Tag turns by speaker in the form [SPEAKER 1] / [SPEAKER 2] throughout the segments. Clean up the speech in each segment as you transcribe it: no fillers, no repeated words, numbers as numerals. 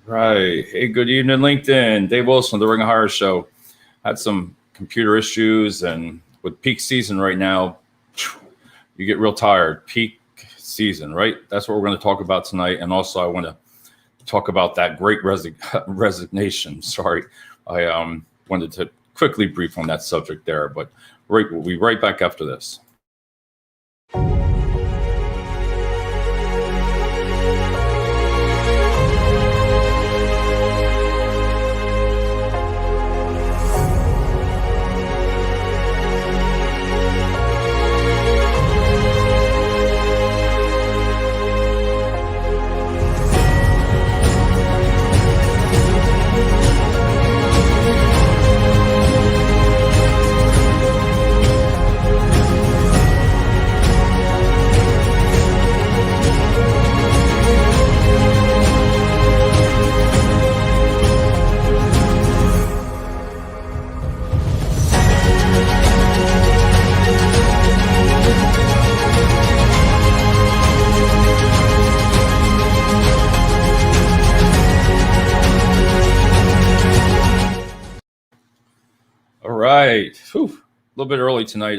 [SPEAKER 1] Right. Hey, good evening, LinkedIn. Dave Wilson, the Ring of Hire Show. Had some computer issues, and with peak season right now, you get real tired. Peak season, right? That's what we're going to talk about tonight. And also, I want to talk about that great resignation. Sorry, I wanted to quickly brief on that subject there, but we'll be right back after this. All right. Whew. A little bit early tonight.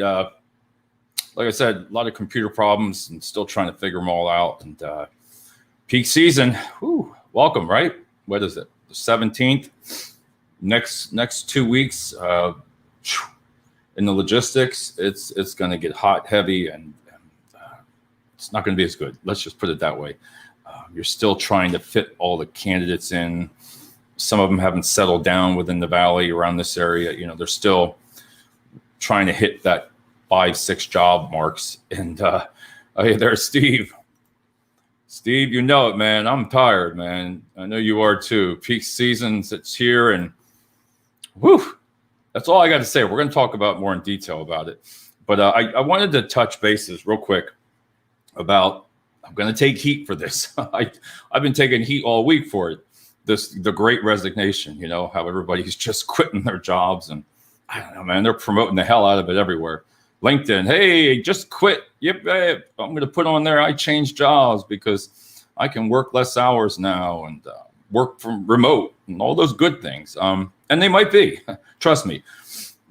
[SPEAKER 1] Like I said, a lot of computer problems and still trying to figure them all out. And peak season. Whew, welcome, right? What is it? The 17th. Next 2 weeks in the logistics, it's going to get hot, heavy, and it's not going to be as good. Let's just put it that way. You're still trying to fit all the candidates in. Some of them haven't settled down within the valley around this area. You know, they're still trying to hit that 5-6 job marks. And hey, there's Steve. Steve, you know it, man. I'm tired, man. I know you are too. Peak seasons, it's here, and whew, that's all I got to say. We're going to talk about more in detail about it. But I wanted to touch bases real quick about, I'm going to take heat for this. I've been taking heat all week for it. The great resignation, you know, how everybody's just quitting their jobs, and I don't know, man, they're promoting the hell out of it everywhere. LinkedIn, hey, just quit. Yep, I'm going to put on there, I changed jobs because I can work less hours now and work from remote and all those good things. And they might be, trust me.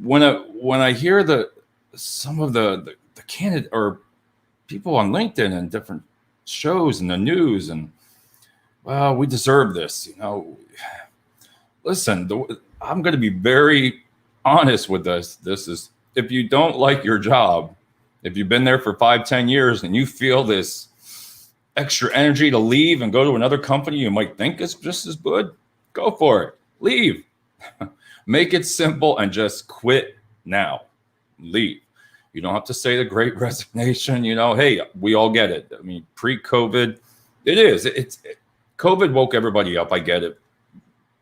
[SPEAKER 1] When I hear some of the candidate or people on LinkedIn and different shows and the news, and well, we deserve this, you know. Listen, I'm going to be very honest with this. This is, if you don't like your job, if you've been there for 5-10 years and you feel this extra energy to leave and go to another company you might think is just as good, go for it. Leave. Make it simple and just quit now. Leave. You don't have to say the great resignation. You know, hey, we all get it. I mean, pre-COVID, it is. COVID woke everybody up. I get it.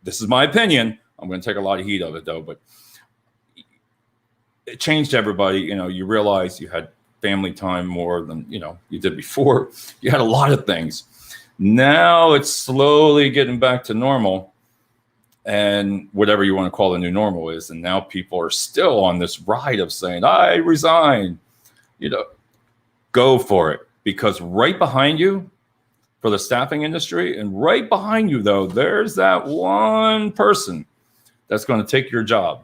[SPEAKER 1] This is my opinion. I'm going to take a lot of heat of it, though. But it changed everybody. You know, you realize you had family time more than, you know, you did before. You had a lot of things. Now it's slowly getting back to normal, and whatever you want to call the new normal is. And now people are still on this ride of saying, I resign. You know, go for it. Because right behind you, for the staffing industry, and right behind you, though, there's that one person that's going to take your job.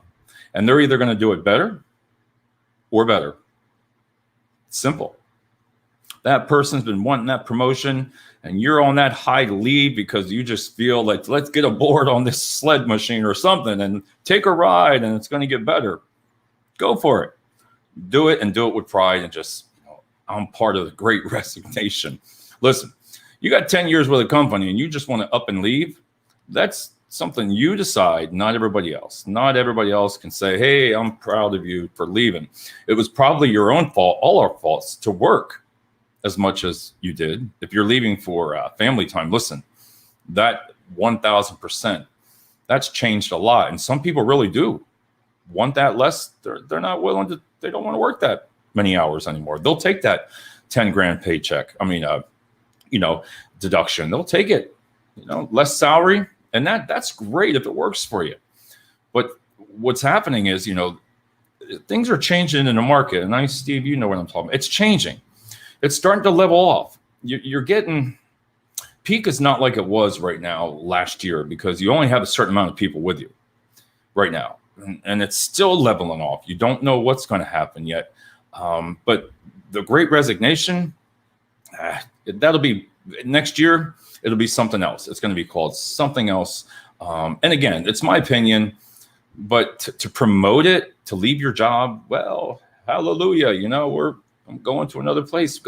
[SPEAKER 1] And they're either going to do it better or better. It's simple. That person's been wanting that promotion, and you're on that high to leave because you just feel like, let's get aboard on this sled machine or something and take a ride, and it's going to get better. Go for it. Do it, and do it with pride, and just, you know, I'm part of the great resignation. Listen, you got 10 years with a company and you just want to up and leave. That's something you decide, not everybody else. Not everybody else can say, hey, I'm proud of you for leaving. It was probably your own fault, all our faults, to work as much as you did. If you're leaving for family time, listen, that 1,000%, that's changed a lot. And some people really do want that less. They're not willing to, they don't want to work that many hours anymore. They'll take that 10 grand paycheck. I mean, you know, deduction. They'll take it, you know, less salary. And that's great if it works for you. But what's happening is, you know, things are changing in the market. And Steve, you know what I'm talking about. It's changing. It's starting to level off. You're getting peak is not like it was right now last year, because you only have a certain amount of people with you right now. And it's still leveling off. You don't know what's going to happen yet. But the Great Resignation, that'll be next year. It'll be something else. It's going to be called something else. And again, it's my opinion, but to promote it, to leave your job, well, hallelujah. I'm going to another place.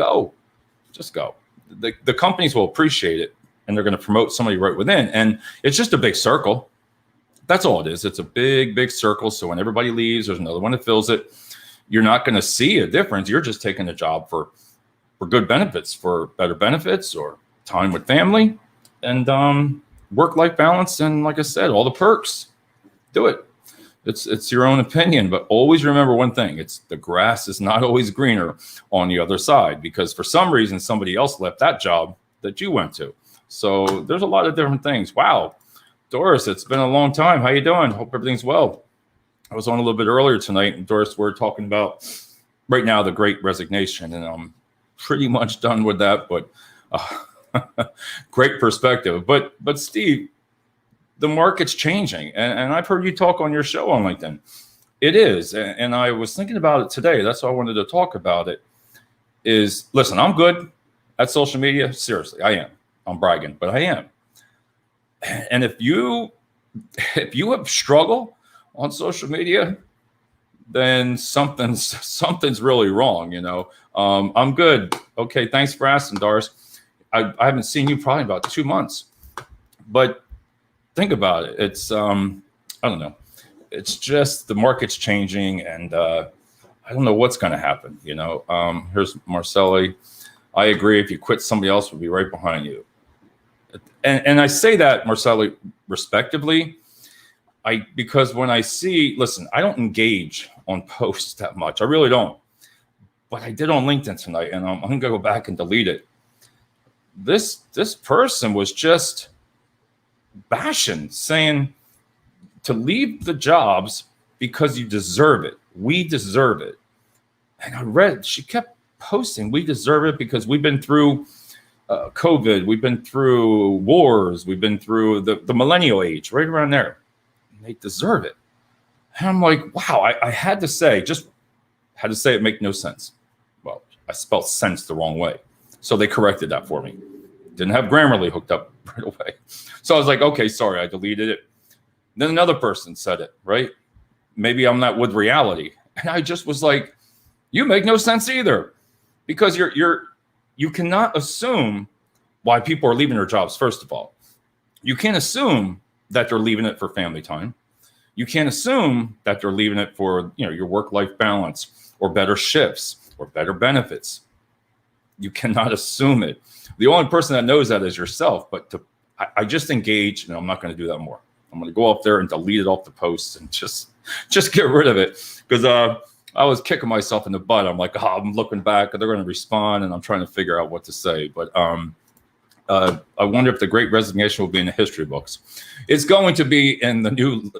[SPEAKER 1] Just go. The companies will appreciate it, and they're going to promote somebody right within. And it's just a big circle. That's all it is. It's a big, big circle. So when everybody leaves, there's another one that fills it. You're not going to see a difference. You're just taking a job for good benefits, for better benefits, or time with family, and work-life balance. And like I said, all the perks. Do it. It's your own opinion, but always remember one thing. It's the grass is not always greener on the other side, because for some reason, somebody else left that job that you went to. So there's a lot of different things. Wow. Doris, it's been a long time. How you doing? Hope everything's well. I was on a little bit earlier tonight, and Doris, we're talking about right now the Great Resignation, and I'm pretty much done with that. But great perspective. But Steve, the market's changing, and I've heard you talk on your show on LinkedIn. It is, and I was thinking about it today. That's why I wanted to talk about it. Listen, I'm good at social media. Seriously, I am. I'm bragging, but I am. And if you have struggle on social media, then something's really wrong. I'm good. Okay, thanks for asking, Doris. I haven't seen you probably about 2 months, but think about it. It's I don't know. It's just the market's changing, and I don't know what's going to happen. Here's Marcelli. I agree. If you quit, somebody else will be right behind you. And I say that, Marcelli, respectively, because when I listen, I don't engage on posts that much. I really don't. But I did on LinkedIn tonight, and I'm going to go back and delete it. This person was just bashing, saying to leave the jobs because you deserve it. We deserve it. And she kept posting, we deserve it because we've been through COVID, we've been through wars, we've been through the millennial age, right around there. And they deserve it. And I'm like, wow, I had to say it make no sense. Well, I spelled sense the wrong way. So they corrected that for me. Didn't have Grammarly hooked up right away. So I was like, okay, sorry, I deleted it. Then another person said it, right? Maybe I'm not with reality. And I just was like, you make no sense either. Because you cannot assume why people are leaving their jobs, first of all. You can't assume that they're leaving it for family time. You can't assume that they're leaving it for your work-life balance or better shifts or better benefits. You cannot assume it. The only person that knows that is yourself. But I just engage, and I'm not going to do that more. I'm going to go up there and delete it off the post and just get rid of it, because I was kicking myself in the butt. I'm like, I'm looking back, they're going to respond, and I'm trying to figure out what to say. But I wonder if the Great Resignation will be in the history books. It's going to be in the new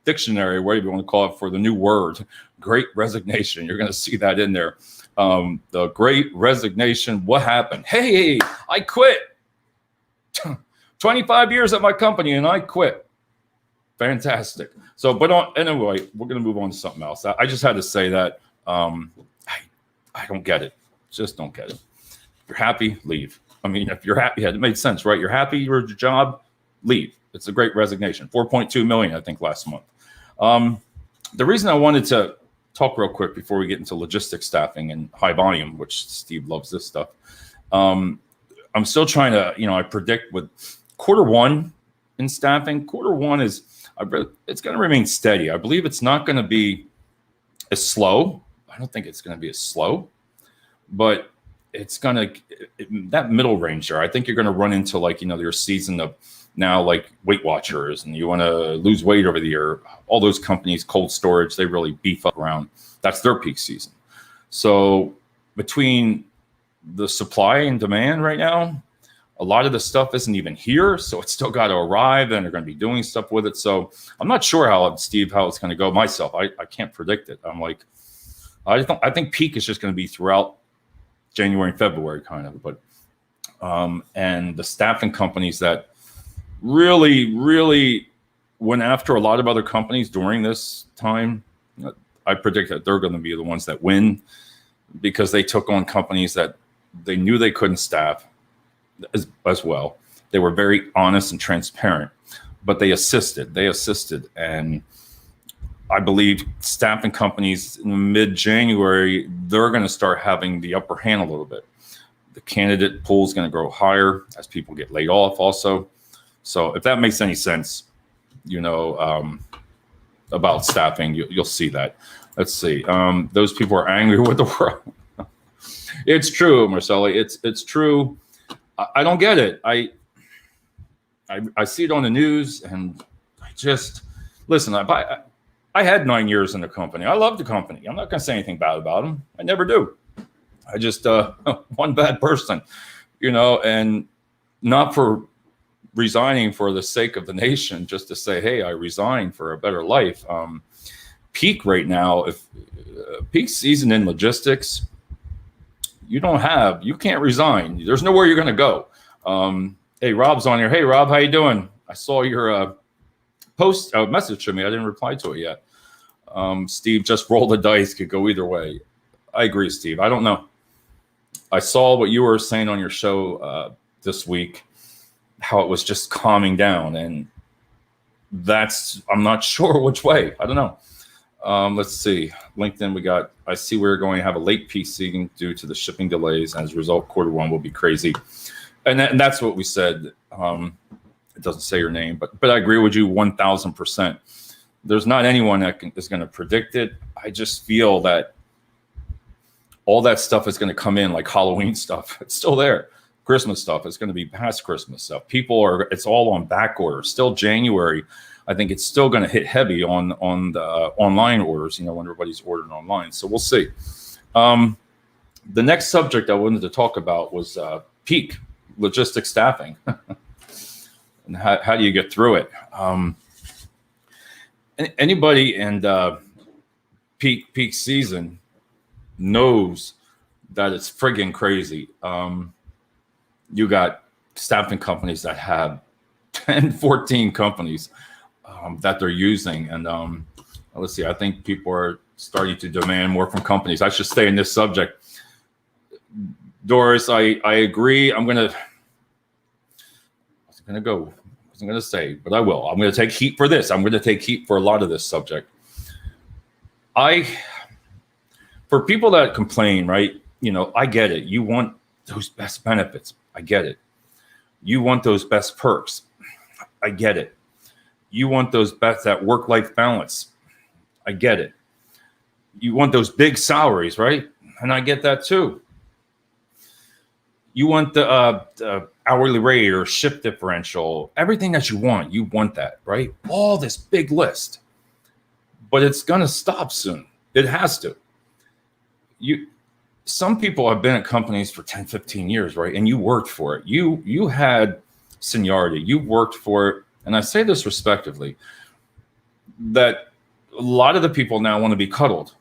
[SPEAKER 1] dictionary, whatever you want to call it, for the new word, Great Resignation. You're going to see that in there. The Great Resignation. What happened? Hey, I quit. 25 years at my company, and I quit. Fantastic. So, but anyway, we're going to move on to something else. I just had to say that. I don't get it. Just don't get it. If you're happy, leave. I mean, if you're happy, it made sense, right? You're happy, you're at your job, leave. It's a Great Resignation. 4.2 million, I think, last month. The reason I wanted to talk real quick before we get into logistics staffing and high volume, which Steve loves this stuff. I'm still trying to, I predict with quarter one in staffing, it's going to remain steady. I believe it's not going to be as slow. I don't think it's going to be as slow, but it's going to, that middle range there, I think you're going to run into your season of now Weight Watchers, and you want to lose weight over the year. All those companies, cold storage, they really beef up around. That's their peak season. So between the supply and demand right now, a lot of the stuff isn't even here, so it's still got to arrive, and they're going to be doing stuff with it. So I'm not sure how it's going to go myself. I can't predict it. I think peak is just going to be throughout January and February kind of. But and the staffing companies that really went after a lot of other companies during this time. I predict that they're going to be the ones that win because they took on companies that they knew they couldn't staff as well. They were very honest and transparent, but they assisted. And I believe staffing companies in mid-January, they're going to start having the upper hand a little bit. The candidate pool is going to grow higher as people get laid off also. So if that makes any sense, about staffing, you'll see that. Let's see. Those people are angry with the world. It's true, Marcelli. It's true. I don't get it. I see it on the news, and I just listen. I had 9 years in the company. I love the company. I'm not going to say anything bad about them. I never do. I just one bad person, and not for resigning for the sake of the nation, just to say, hey, I resigned for a better life. Peak right now, if peak season in logistics, you can't resign. There's nowhere you're going to go. Hey, Rob's on here. Hey, Rob, how you doing? I saw your post, message to me. I didn't reply to it yet. Steve, just roll the dice. Could go either way. I agree, Steve. I don't know. I saw what you were saying on your show this week, how it was just calming down. And I'm not sure which way. I don't know. Let's see. LinkedIn, I see we're going to have a late peak season due to the shipping delays. As a result, Q1 will be crazy. And that's what we said. It doesn't say your name, but I agree with you 1000%. There's not anyone that is going to predict it. I just feel that all that stuff is going to come in like Halloween stuff. It's still there. Christmas stuff is going to be past Christmas stuff. It's all on back order. Still January. I think it's still going to hit heavy on the online orders, when everybody's ordering online. So we'll see. The next subject I wanted to talk about was peak logistics staffing. And how do you get through it? Anybody in peak season knows that it's friggin' crazy. You got staffing companies that have 10, 14 companies that they're using. And let's see, I think people are starting to demand more from companies. I should stay in this subject. Doris, I agree. I wasn't going to say, but I will. I'm going to take heat for this. I'm going to take heat for a lot of this subject. For people that complain, right? I get it. You want those best benefits. I get it. You want those best perks. I get it. You want that work-life balance. I get it. You want those big salaries, right? And I get that too. You want the hourly rate or shift differential, everything that you want that, right? All this big list. But it's going to stop soon. It has to. Some people have been at companies for 10, 15 years, right? And you worked for it. You had seniority. You worked for it. And I say this respectively, that a lot of the people now want to be cuddled.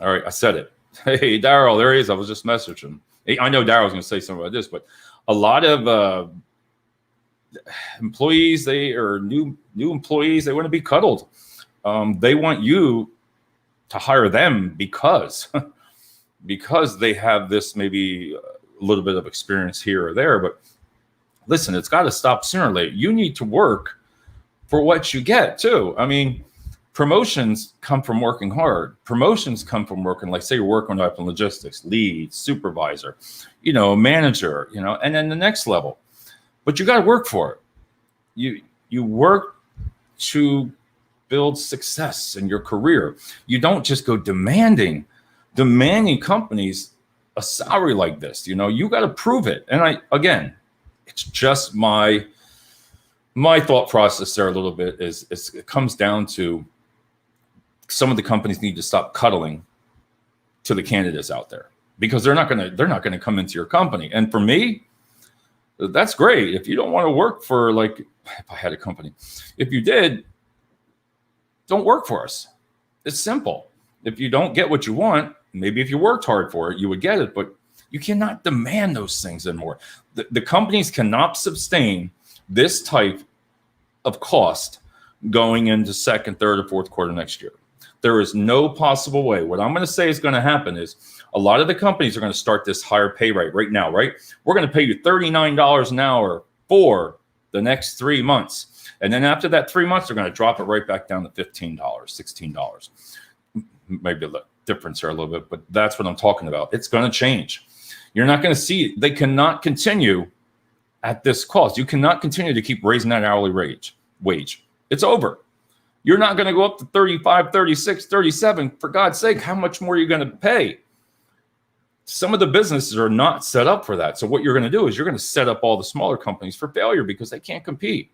[SPEAKER 1] All right, I said it. Hey, Daryl, there he is. I was just messaging him. I know Daryl's going to say something about this, but a lot of employees, new employees, they want to be cuddled. They want you to hire them because they have this maybe a little bit of experience here or there. But listen, it's got to stop sooner or later. You need to work for what you get too. I mean, promotions come from working hard. Promotions come from working, like say you're working up in logistics, lead, supervisor, manager, and then the next level. But you got to work for it. You work to build success in your career. You don't just go demanding companies a salary like this. You got to prove it. And it's just my thought process there a little bit is it comes down to some of the companies need to stop cuddling to the candidates out there because they're not going to come into your company. And for me, that's great. If you don't want to work for, if I had a company, if you did, don't work for us. It's simple. If you don't get what you want, maybe if you worked hard for it, you would get it. But You cannot demand those things anymore. The companies cannot sustain this type of cost going into second, third, or fourth quarter next year. There is no possible way. What I'm going to say is going to happen is a lot of the companies are going to start this higher pay rate right now, right? We're going to pay you $39 an hour for the next 3 months. And then after that 3 months, they're going to drop it right back down to $15, $16. Maybe a difference here a little bit, but that's what I'm talking about. It's going to change. You're not going to see it. They cannot continue at this cost. You cannot continue to keep raising that hourly wage. It's over. You're not going to go up to 35, 36, 37. For God's sake, how much more are you going to pay? Some of the businesses are not set up for that. So what you're going to do is you're going to set up all the smaller companies for failure because they can't compete.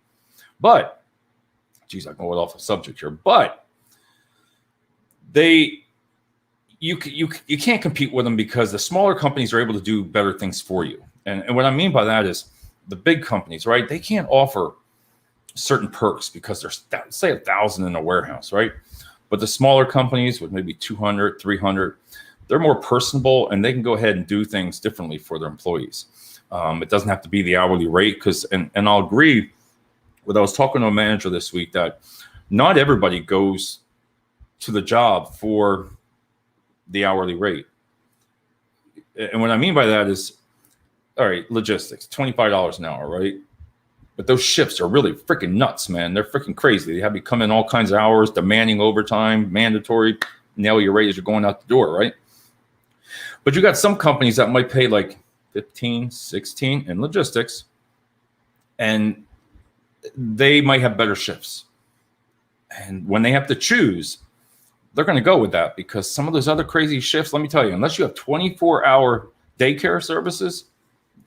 [SPEAKER 1] But, geez, I'm going off the subject here. But you can't compete with them because the smaller companies are able to do better things for you. And what I mean by that is the big companies, right? They can't offer certain perks because there's, say, 1,000 in a warehouse, right? But the smaller companies with maybe 200, 300, they're more personable and they can go ahead and do things differently for their employees. It doesn't have to be the hourly rate because, and I'll agree with, I was talking to a manager this week that not everybody goes to the job for the hourly rate. And what I mean by that is, all right, logistics, $25 an hour, right? But those shifts are really freaking nuts, man. They're freaking crazy. They have you come in all kinds of hours, demanding overtime, mandatory, nail your rate as you're going out the door, right? But you got some companies that might pay like 15, 16 in logistics, and they might have better shifts. And when they have to choose, they're going to go with that because some of those other crazy shifts, let me tell you, unless you have 24-hour daycare services,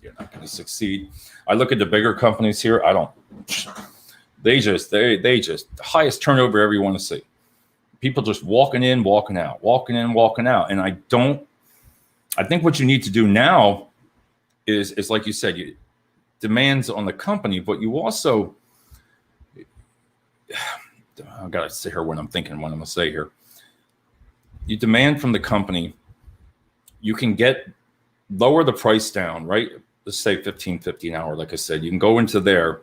[SPEAKER 1] you're not going to succeed. I look at the bigger companies here. They just the highest turnover ever you want to see. People just walking in, walking out, walking in, walking out. And I think what you need to do now is like you said, you demands on the company, but you also, I've got to say here what I'm thinking, what I'm going to say here. You demand from the company, you can lower the price down, right? Let's say $15.50 an hour. Like I said, you can go into there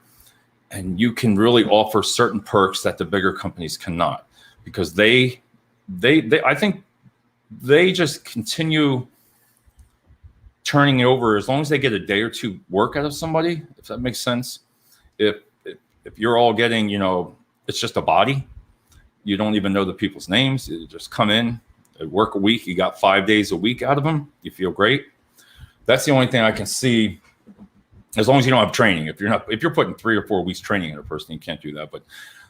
[SPEAKER 1] and you can really offer certain perks that the bigger companies cannot because I think they just continue turning it over as long as they get a day or two work out of somebody, if that makes sense. If you're all getting, it's just a body, you don't even know the people's names. You just come in, work a week, you got 5 days a week out of them, you feel great. That's the only thing I can see, as long as you don't have training. If you're putting 3 or 4 weeks training in a person, you can't do that. But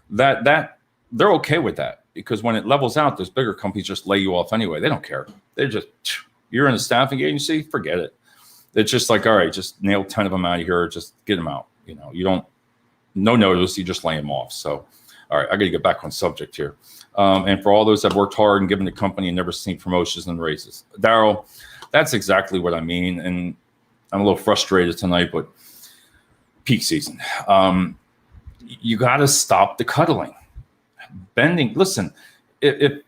[SPEAKER 1] that they're okay with that because when it levels out, those bigger companies just lay you off anyway. They don't care. They're just, you're in a staffing agency, forget it. It's just like, all right, just nail 10 of them out of here, just get them out. You don't, no notice, you just lay them off. So, all right, I got to get back on subject here. And for all those that worked hard and given the company and never seen promotions and raises, Daryl, that's exactly what I mean. And I'm a little frustrated tonight, but peak season. You got to stop the cuddling, bending. Listen, if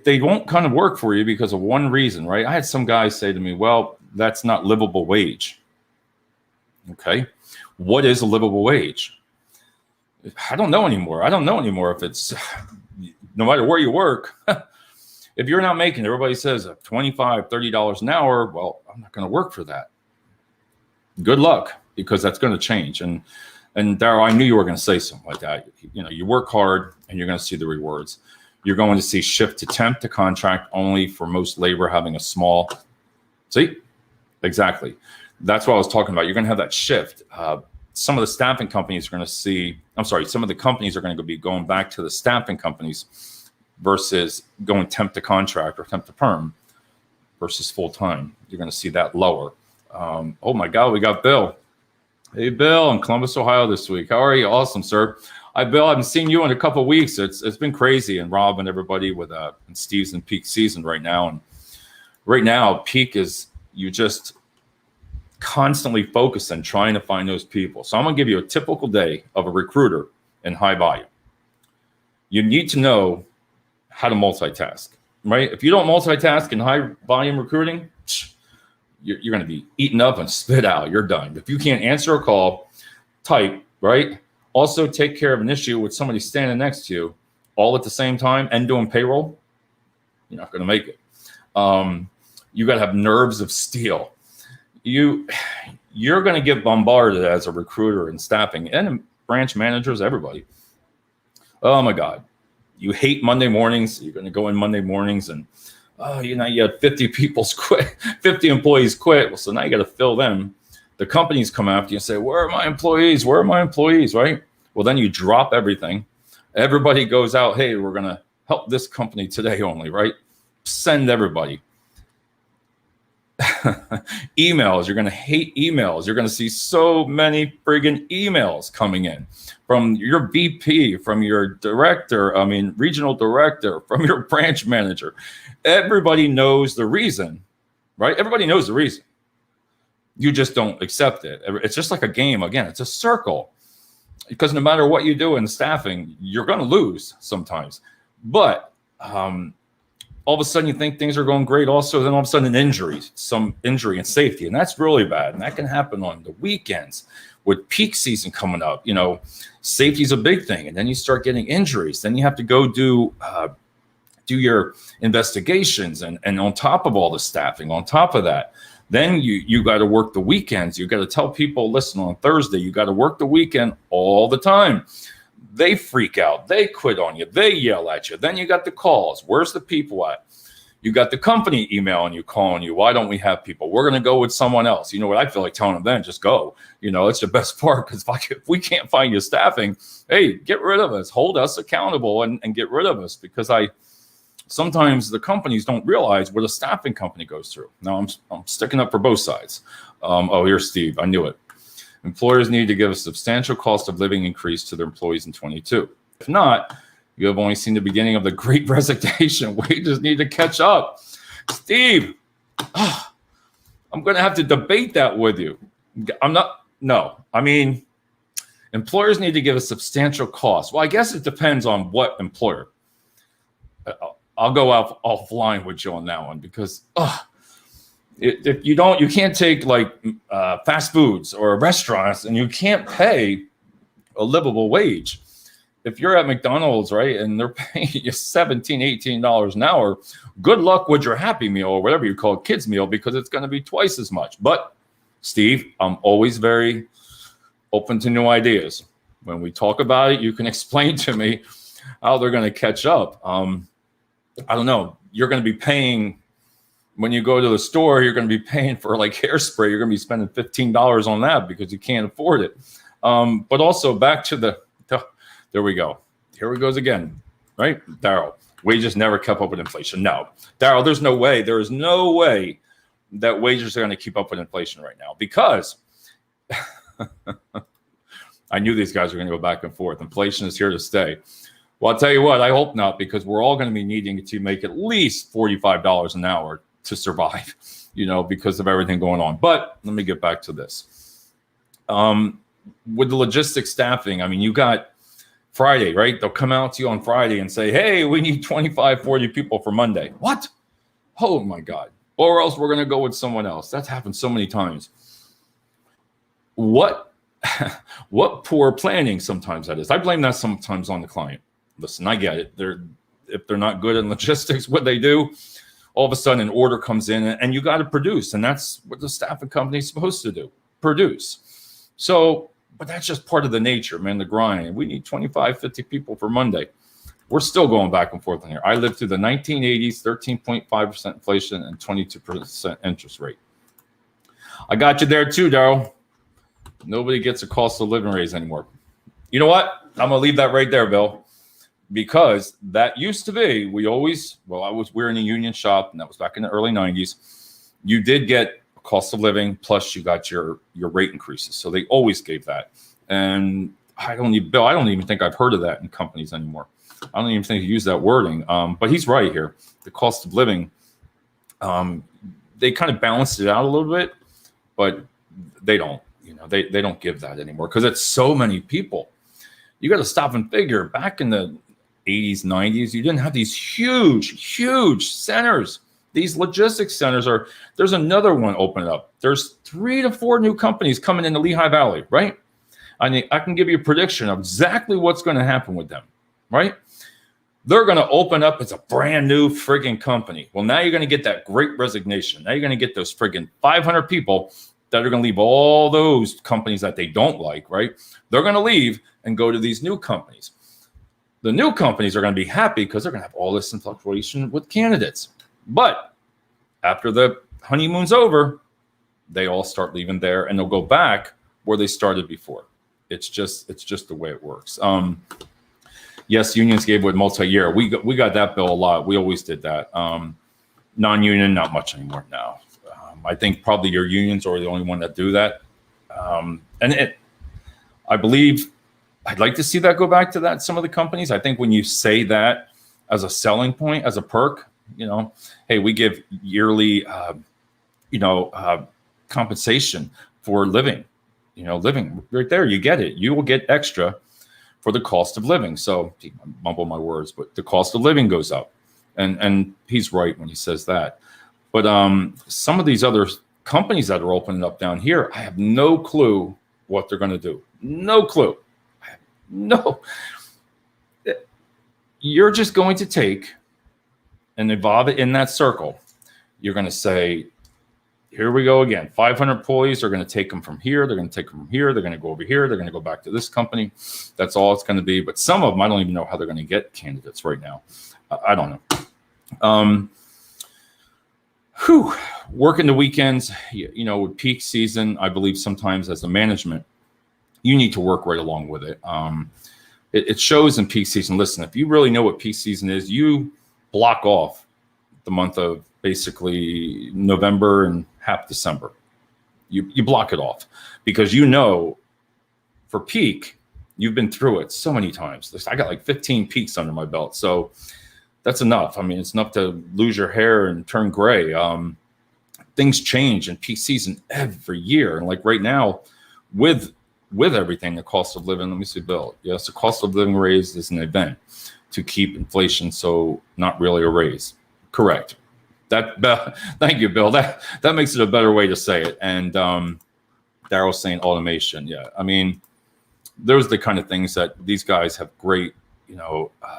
[SPEAKER 1] they won't kind of work for you because of one reason, right? I had some guys say to me, well, that's not livable wage. Okay. What is a livable wage? I don't know anymore. I don't know anymore if it's, no matter where you work, if you're not making, everybody says $25, $30 an hour, well, I'm not going to work for that. Good luck, because that's going to change. And Darryl, I knew you were going to say something like that. You work hard and you're going to see the rewards. You're going to see shift to temp to contract only for most labor having a small, see, exactly. That's what I was talking about. You're going to have that shift. Some of the staffing companies are going to see, some of the companies are going to be going back to the staffing companies versus going temp to contract or temp to perm versus full time. You're going to see that lower. Oh my God, we got Bill. Hey, Bill, in Columbus, Ohio this week. How are you? Awesome, sir. Hi, Bill. I haven't seen you in a couple of weeks. It's been crazy, and Rob and everybody and Steve's in peak season right now. And right now, peak is you just constantly focus on trying to find those people. So I'm going to give you a typical day of a recruiter in high volume. You need to know how to multitask, right? If you don't multitask in high volume recruiting, you're going to be eaten up and spit out. You're done. If you can't answer a call, type, right? Also take care of an issue with somebody standing next to you all at the same time and doing payroll, you're not going to make it. You got to have nerves of steel. You're going to get bombarded as a recruiter and staffing and branch managers, everybody. Oh my God. You hate Monday mornings. You're going to go in Monday mornings and, you had 50 people quit, 50 employees quit. Well, so now you got to fill them. The companies come after you and say, where are my employees? Where are my employees? Right? Well, then you drop everything. Everybody goes out. Hey, we're going to help this company today only, right? Send everybody. Emails. You're going to hate emails. You're going to see so many friggin' emails coming in from your VP, from your director, regional director, from your branch manager. Everybody knows the reason, right? Everybody knows the reason. You just don't accept it. It's just like a game. Again, it's a circle. Because no matter what you do in staffing, you're going to lose sometimes. But all of a sudden you think things are going great. Also, then all of a sudden some injury and safety. And that's really bad. And that can happen on the weekends with peak season coming up. Safety is a big thing. And then you start getting injuries. Then you have to go do your investigations. And on top of all the staffing, on top of that, then you got to work the weekends. You got to tell people, listen, on Thursday, you got to work the weekend all the time. They freak out. They quit on you. They yell at you. Then you got the calls. Where's the people at? You got the company emailing you, calling you. Why don't we have people? We're going to go with someone else. You know what I feel like telling them then? Just go. It's the best part, because if we can't find you staffing, hey, get rid of us. Hold us accountable and get rid of us, because sometimes the companies don't realize what a staffing company goes through. Now I'm sticking up for both sides. Here's Steve. I knew it. Employers need to give a substantial cost of living increase to their employees in 22. If not, you have only seen the beginning of the Great Resignation. Wages need to catch up. Steve, I'm going to have to debate that with you. Employers need to give a substantial cost. Well, I guess it depends on what employer. I'll go offline with you on that one, because if you can't take like fast foods or restaurants, and you can't pay a livable wage. If you're at McDonald's, right, and they're paying you $17, $18 an hour, good luck with your Happy Meal or whatever you call it, kids meal, because it's going to be twice as much. But Steve, I'm always very open to new ideas. When we talk about it, you can explain to me how they're going to catch up. I don't know. You're going to be paying, when you go to the store, you're going to be paying for like hairspray. You're going to be spending $15 on that because you can't afford it. But also back to there we go. Here we goes again, right? Daryl, wages never kept up with inflation. No, Daryl, there's no way. There is no way that wages are going to keep up with inflation right now, because I knew these guys were going to go back and forth. Inflation is here to stay. Well, I'll tell you what, I hope not, because we're all going to be needing to make at least $45 an hour to survive, because of everything going on. But let me get back to this. With the logistics staffing, you got Friday, right? They'll come out to you on Friday and say, hey, we need 25, 40 people for Monday. What? Oh my God. Or else we're going to go with someone else. That's happened so many times. What poor planning sometimes that is. I blame that sometimes on the client. Listen, I get it. If they're not good in logistics, what they do, all of a sudden an order comes in and you got to produce. And that's what the staffing company is supposed to do, produce. So, but that's just part of the nature, man, the grind. We need 25, 50 people for Monday. We're still going back and forth on here. I lived through the 1980s, 13.5% inflation and 22% interest rate. I got you there too, Daryl. Nobody gets a cost of living raise anymore. You know what? I'm going to leave that right there, Bill. Because that used to be, we were in a union shop, and that was back in the early 90s. You did get a cost of living, plus you got your rate increases. So they always gave that. And Bill, I don't even think I've heard of that in companies anymore. I don't even think he used that wording. But he's right here. The cost of living, they kind of balanced it out a little bit, but they don't. They don't give that anymore because it's so many people. You got to stop and figure. Back in the 80s, 90s, you didn't have these huge centers These logistics centers there's another one opening up. There's 3 to 4 new companies coming into Lehigh Valley, right? I can give you a prediction of exactly what's going to happen with them, right? They're going to open up as a brand new friggin' company. Well, now you're going to get that great resignation. Now you're going to get those friggin' 500 people that are going to leave all those companies that they don't like, right? They're going to leave and go to these new companies. The new companies are going to be happy because they're going to have all this fluctuation with candidates. But after the honeymoon's over, they all start leaving there and they'll go back where they started before. It's just the way it works. Yes, unions gave with multi-year. We got that bill a lot. We always did that. Non-union, not much anymore now. I think probably your unions are the only one that do that. I believe I'd like to see that go back to that. Some of the companies, I think when you say that as a selling point, as a perk, hey, we give yearly, compensation for living. Living right there, you get it. You will get extra for the cost of living. So I mumble my words, but the cost of living goes up. And he's right when he says that. But some of these other companies that are opening up down here, I have no clue what they're going to do. No clue. No. You're just going to take and evolve it in that circle. You're going to say, here we go again. 500 employees are going to take them from here. They're going to take them from here. They're going to go over here. They're going to go back to this company. That's all it's going to be. But some of them, I don't even know how they're going to get candidates right now. I don't know. Working the weekends, with peak season, I believe sometimes as a management, you need to work right along with it. It shows in peak season. Listen, if you really know what peak season is, you block off the month of basically November and half December. You block it off because for peak, you've been through it so many times. I got like 15 peaks under my belt. So that's enough. I mean, it's enough to lose your hair and turn gray. Things change in peak season every year. And like right now with everything, the cost of living, let me see, Bill. Yes, the cost of living raise is an event to keep inflation. So not really a raise. Correct. Thank you, Bill. That makes it a better way to say it. And Daryl's saying automation. Yeah, I mean, those are the kind of things that these guys have great,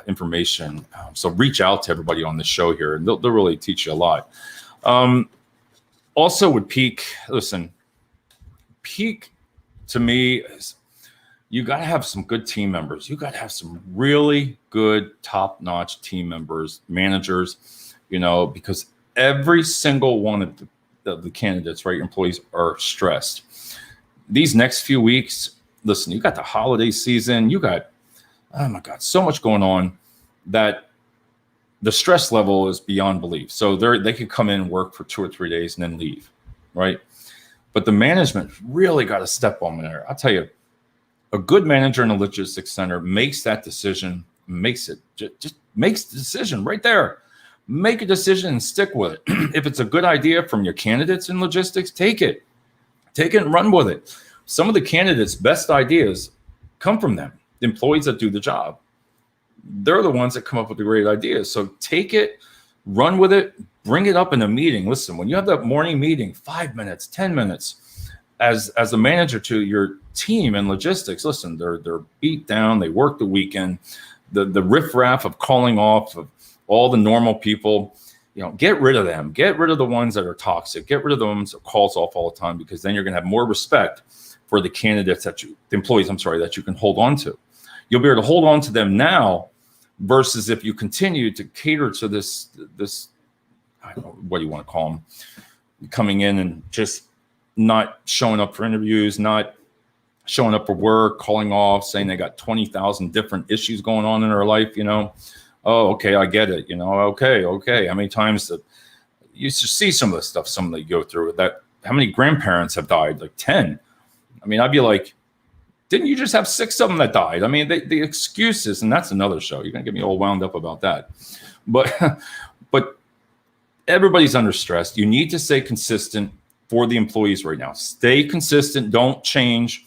[SPEAKER 1] information. So reach out to everybody on the show here, and they'll really teach you a lot. Also, with peak, listen, peak to me is you got to have some good team members. You got to have some really good, top-notch team members, managers. Because every single one of the candidates, right, employees are stressed. These next few weeks, listen, you got the holiday season, you got, oh my God, so much going on that the stress level is beyond belief. So they could come in and work for 2 or 3 days and then leave, right? But the management really got to step on there. I'll tell you, a good manager in a logistics center makes that decision, just makes the decision right there. Make a decision and stick with it. If it's a good idea from your candidates in logistics, take it and run with it. Some of the candidates' best ideas come from them, the employees that do the job. They're the ones that come up with the great ideas. So take it, run with it, bring it up in a meeting. Listen, when you have that morning meeting, 5 minutes, 10 minutes, as a manager to your team in logistics, listen, they're beat down, they work the weekend, the riffraff of calling off of all the normal people, get rid of them. Get rid of the ones that are toxic. Get rid of the ones that calls off all the time, because then you're going to have more respect for the candidates the employees, that you can hold on to. You'll be able to hold on to them now versus if you continue to cater to this, I don't know, what do you want to call them, coming in and just not showing up for interviews, not showing up for work, calling off, saying they got 20,000 different issues going on in their life, Oh, okay, I get it. Okay. How many times that you used to see some of the stuff, some of that you go through that, how many grandparents have died? Like 10. I mean, I'd be like, didn't you just have 6 of them that died? I mean, the excuses, and that's another show. You're going to get me all wound up about that. But everybody's under stress. You need to stay consistent for the employees right now. Stay consistent. Don't change,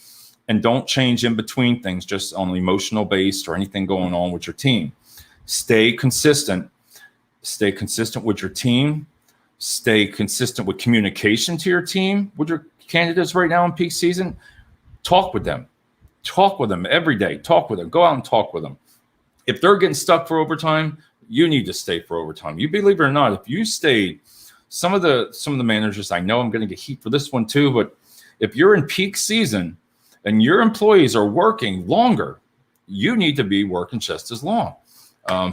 [SPEAKER 1] and don't change in between things just on an emotional base or anything going on with your team. Stay consistent with your team. stay consistent with communication to your team, with your candidates right now in peak season. Talk with them. Talk with them every day. Talk with them. Go out and talk with them. If they're getting stuck for overtime, you need to stay for overtime. You believe it or not, if you stay, some of the managers, I know I'm going to get heat for this one too, but if you're in peak season and your employees are working longer, you need to be working just as long.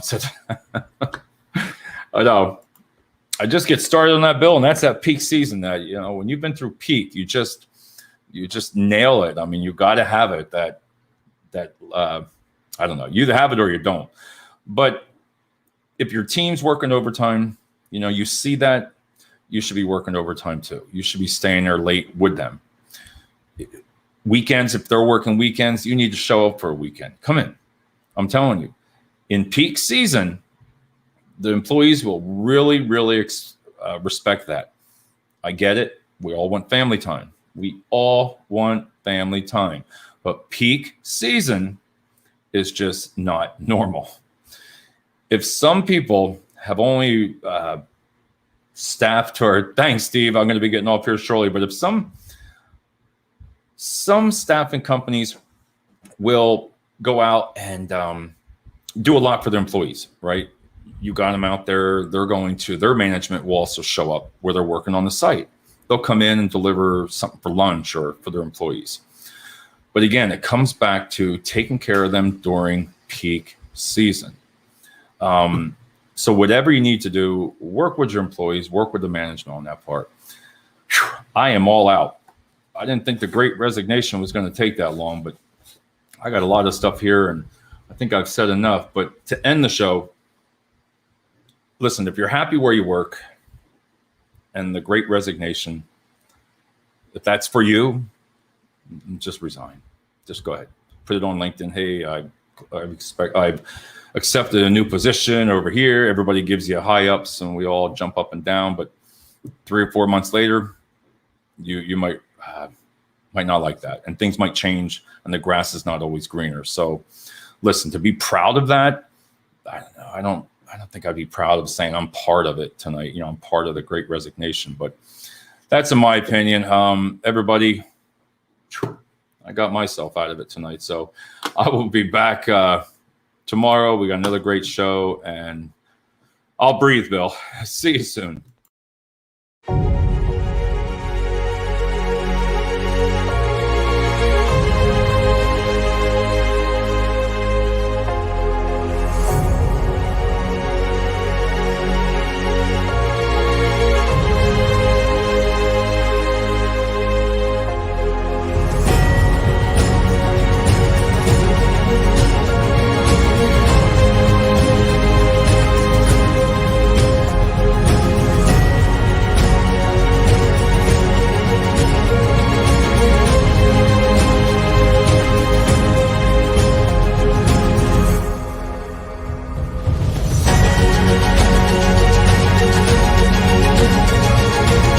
[SPEAKER 1] So I know. I just get started on that, Bill, and that's that peak season. That when you've been through peak, you just nail it. I mean, you got to have it. That I don't know. You either have it or you don't. But if your team's working overtime, you see that, you should be working overtime too. You should be staying there late with them. Weekends, if they're working weekends, you need to show up for a weekend. Come in. I'm telling you, in peak season, the employees will really, really respect that. I get it. We all want family time. We all want family time. But peak season is just not normal. If some people have only staffed, or thanks, Steve, I'm going to be getting off here shortly, but if some staffing companies will go out and do a lot for their employees, right? You got them out there. Their management will also show up where they're working on the site. They'll come in and deliver something for lunch or for their employees. But again, it comes back to taking care of them during peak season. So whatever you need to do, work with your employees, work with the management on that part. I am all out. I didn't think the Great Resignation was going to take that long, but I got a lot of stuff here, and I think I've said enough. But to end the show, listen, if you're happy where you work and the Great Resignation, if that's for you, just resign. Just go ahead. Put it on LinkedIn. Hey, I've accepted a new position over here. Everybody gives you high ups and we all jump up and down. But 3 or 4 months later, you might not like that, and things might change, and the grass is not always greener. So listen, to be proud of that, I don't know. I don't think I'd be proud of saying I'm part of it tonight. I'm part of the Great Resignation, but that's in my opinion. Everybody, I got myself out of it tonight. So I will be back tomorrow. We got another great show, and I'll breathe, Bill. See you soon.